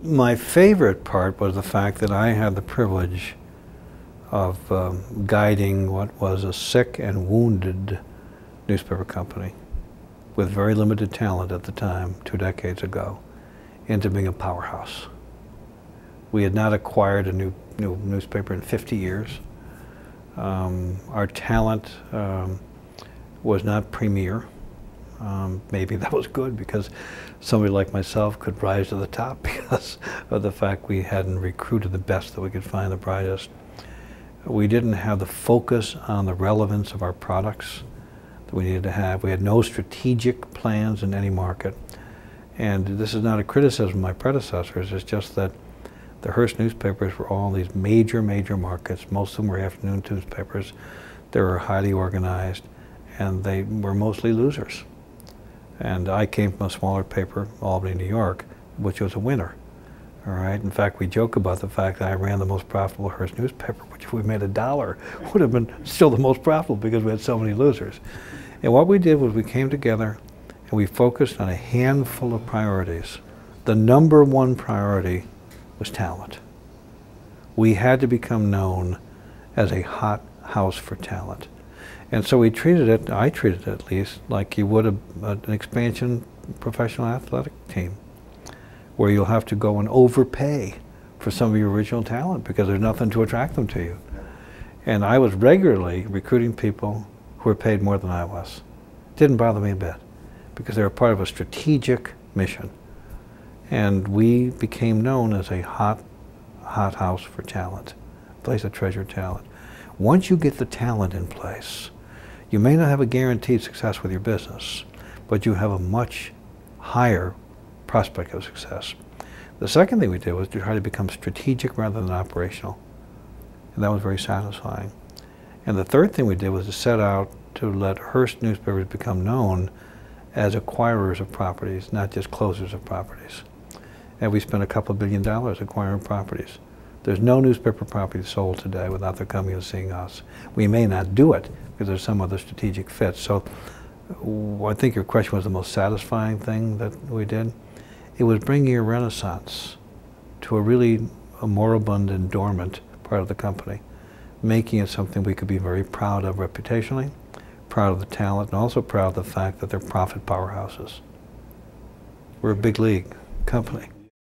My favorite part was the fact that I had the privilege of guiding what was a sick and wounded newspaper company with very limited talent at the time, 2 decades ago, into being a powerhouse. We had not acquired a new newspaper in 50 years. Our talent was not premier. Maybe that was good because somebody like myself could rise to the top because of the fact we hadn't recruited the best that we could find, the brightest. We didn't have the focus on the relevance of our products that we needed to have. We had no strategic plans in any market. And this is not a criticism of my predecessors, it's just that the Hearst newspapers were all in these major markets. Most of them were afternoon newspapers. They were highly organized, and they were mostly losers. And I came from a smaller paper, Albany, New York, which was a winner. All right. In fact, we joke about the fact that I ran the most profitable Hearst newspaper, which if we made $1, would have been still the most profitable because we had so many losers. And what we did was we came together and we focused on a handful of priorities. The #1 priority was talent. We had to become known as a hot house for talent. And so we treated it, I treated it at least, like you would an expansion professional athletic team, where you'll have to go and overpay for some of your original talent because there's nothing to attract them to you. And I was regularly recruiting people who were paid more than I was. It didn't bother me a bit because they were part of a strategic mission. And we became known as a hot house for talent, a place of treasured talent. Once you get the talent in place, you may not have a guaranteed success with your business, but you have a much higher prospect of success. The second thing we did was to try to become strategic rather than operational. And that was very satisfying. And the third thing we did was to set out to let Hearst newspapers become known as acquirers of properties, not just closers of properties. And we spent a couple of $2 billion acquiring properties. There's no newspaper property sold today without their coming and seeing us. We may not do it because there's some other strategic fit. So I think your question was the most satisfying thing that we did. It was bringing a renaissance to a moribund and dormant part of the company, making it something we could be very proud of reputationally, proud of the talent, and also proud of the fact that they're profit powerhouses. We're a big league company.